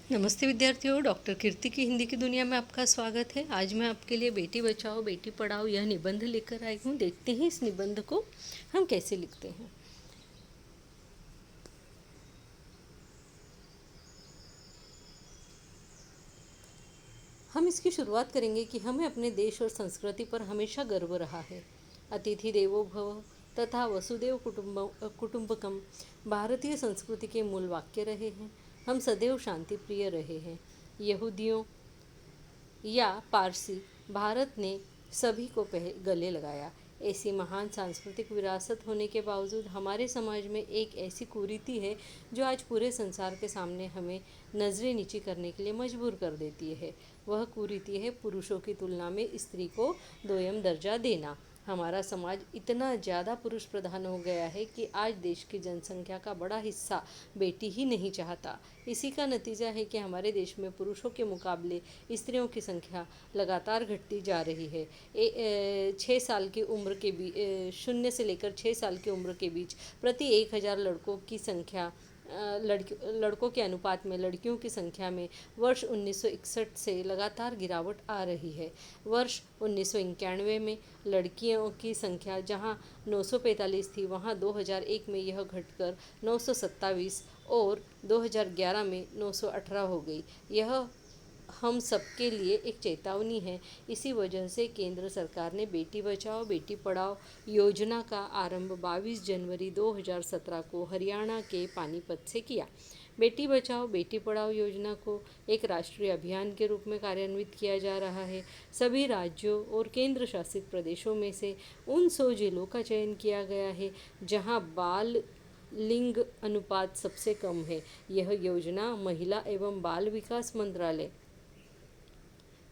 नमस्ते विद्यार्थियों, डॉक्टर कीर्ति की हिंदी की दुनिया में आपका स्वागत है। आज मैं आपके लिए बेटी बचाओ बेटी पढ़ाओ यह निबंध लेकर आई हूँ। देखते हैं इस निबंध को हम कैसे लिखते हैं। हम इसकी शुरुआत करेंगे कि हमें अपने देश और संस्कृति पर हमेशा गर्व रहा है। अतिथि देवो भव तथा वसुदेव कुटुंबकम भारतीय संस्कृति के मूल वाक्य रहे हैं। हम सदैव शांति प्रिय रहे हैं। यहूदियों या पारसी भारत ने सभी को गले लगाया। ऐसी महान सांस्कृतिक विरासत होने के बावजूद हमारे समाज में एक ऐसी कुरीति है जो आज पूरे संसार के सामने हमें नजरें नीची करने के लिए मजबूर कर देती है। वह कुरीति है पुरुषों की तुलना में स्त्री को दोयम दर्जा देना। हमारा समाज इतना ज़्यादा पुरुष प्रधान हो गया है कि आज देश की जनसंख्या का बड़ा हिस्सा बेटी ही नहीं चाहता। इसी का नतीजा है कि हमारे देश में पुरुषों के मुकाबले स्त्रियों की संख्या लगातार घटती जा रही है। 6 साल की उम्र के बीच 0 से लेकर 6 साल की उम्र के बीच प्रति 1000 लड़कों की संख्या लड़कों के अनुपात में लड़कियों की संख्या में वर्ष 1961 से लगातार गिरावट आ रही है। वर्ष 1991 में लड़कियों की संख्या जहां 945 थी, वहां 2001 में यह घटकर 927 और 2011 में 918 हो गई। यह हम सबके लिए एक चेतावनी है। इसी वजह से केंद्र सरकार ने बेटी बचाओ बेटी पढ़ाओ योजना का आरंभ 22 जनवरी 2017 को हरियाणा के पानीपत से किया। बेटी बचाओ बेटी पढ़ाओ योजना को एक राष्ट्रीय अभियान के रूप में कार्यान्वित किया जा रहा है। सभी राज्यों और केंद्र शासित प्रदेशों में से उन 100 जिलों का चयन किया गया है जहां बाल लिंग अनुपात सबसे कम है। यह योजना महिला एवं बाल विकास मंत्रालय,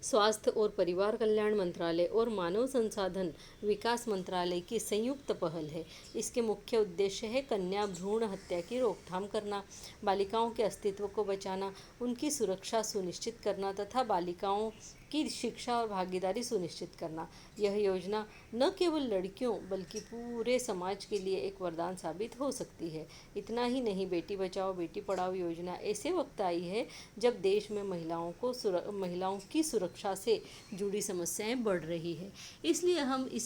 स्वास्थ्य और परिवार कल्याण मंत्रालय और मानव संसाधन विकास मंत्रालय की संयुक्त पहल है। इसके मुख्य उद्देश्य है कन्या भ्रूण हत्या की रोकथाम करना, बालिकाओं के अस्तित्व को बचाना, उनकी सुरक्षा सुनिश्चित करना तथा बालिकाओं की शिक्षा और भागीदारी सुनिश्चित करना। यह योजना न केवल लड़कियों बल्कि पूरे समाज के लिए एक वरदान साबित हो सकती है। इतना ही नहीं, बेटी बचाओ बेटी पढ़ाओ योजना ऐसे वक्त आई है जब देश में महिलाओं की सुरक्षा से जुड़ी समस्याएं बढ़ रही है। इसलिए हमारे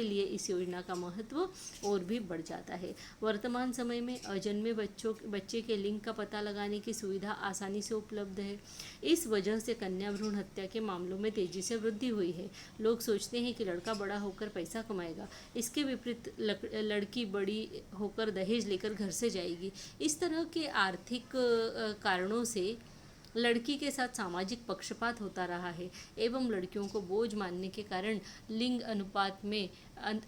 लिए इस योजना का महत्व और भी बढ़ जाता है। वर्तमान समय में अजन्मे बच्चे के लिंग का पता लगाने की सुविधा आसानी से उपलब्ध है। इस वजह से कन्या भ्रूण हत्या के मामलों में तेजी से वृद्धि हुई है। लोग सोचते हैं कि लड़का बड़ा होकर पैसा कमाएगा, इसके विपरीत लड़की बड़ी होकर दहेज लेकर घर से जाएगी। इस तरह के आर्थिक कारणों से लड़की के साथ सामाजिक पक्षपात होता रहा है एवं लड़कियों को बोझ मानने के कारण लिंग अनुपात में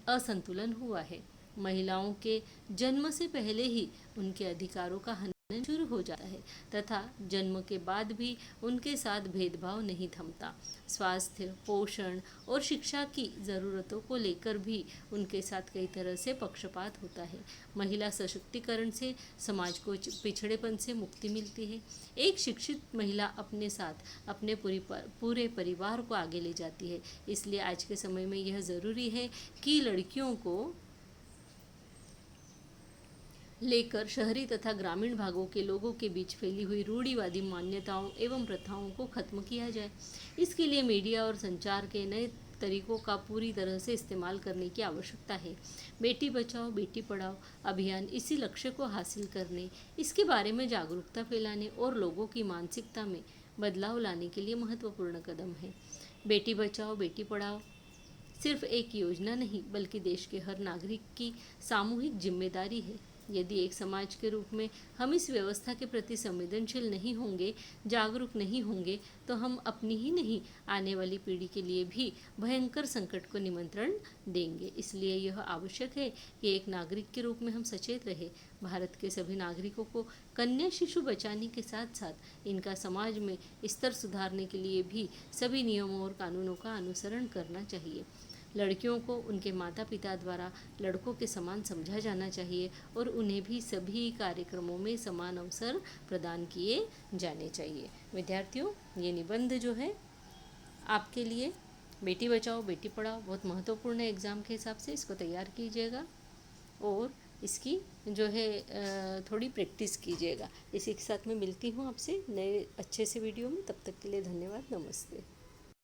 असंतुलन हुआ है। महिलाओं के जन्म से पहले ही उनके अधिकारों का हनन शुरू हो जाता है तथा जन्म के बाद भी उनके साथ भेदभाव नहीं थमता। स्वास्थ्य, पोषण और शिक्षा की ज़रूरतों को लेकर भी उनके साथ कई तरह से पक्षपात होता है। महिला सशक्तिकरण से समाज को पिछड़ेपन से मुक्ति मिलती है। एक शिक्षित महिला अपने साथ अपने पूरे परिवार को आगे ले जाती है। इसलिए आज के समय में यह ज़रूरी है कि लड़कियों को लेकर शहरी तथा ग्रामीण भागों के लोगों के बीच फैली हुई रूढ़िवादी मान्यताओं एवं प्रथाओं को खत्म किया जाए। इसके लिए मीडिया और संचार के नए तरीकों का पूरी तरह से इस्तेमाल करने की आवश्यकता है। बेटी बचाओ बेटी पढ़ाओ अभियान इसी लक्ष्य को हासिल करने, इसके बारे में जागरूकता फैलाने और लोगों की मानसिकता में बदलाव लाने के लिए महत्वपूर्ण कदम है। बेटी बचाओ बेटी पढ़ाओ सिर्फ एक योजना नहीं बल्कि देश के हर नागरिक की सामूहिक जिम्मेदारी है। यदि एक समाज के रूप में हम इस व्यवस्था के प्रति संवेदनशील नहीं होंगे, जागरूक नहीं होंगे, तो हम अपनी ही नहीं आने वाली पीढ़ी के लिए भी भयंकर संकट को निमंत्रण देंगे। इसलिए यह आवश्यक है कि एक नागरिक के रूप में हम सचेत रहे। भारत के सभी नागरिकों को कन्या शिशु बचाने के साथ साथ इनका समाज में स्तर सुधारने के लिए भी सभी नियमों और कानूनों का अनुसरण करना चाहिए। लड़कियों को उनके माता पिता द्वारा लड़कों के समान समझा जाना चाहिए और उन्हें भी सभी कार्यक्रमों में समान अवसर प्रदान किए जाने चाहिए। विद्यार्थियों, ये निबंध जो है आपके लिए बेटी बचाओ बेटी पढ़ाओ बहुत महत्वपूर्ण है। एग्ज़ाम के हिसाब से इसको तैयार कीजिएगा और इसकी जो है थोड़ी प्रैक्टिस कीजिएगा। इसी के साथ मैं मिलती हूँ आपसे नए अच्छे से वीडियो में। तब तक के लिए धन्यवाद, नमस्ते।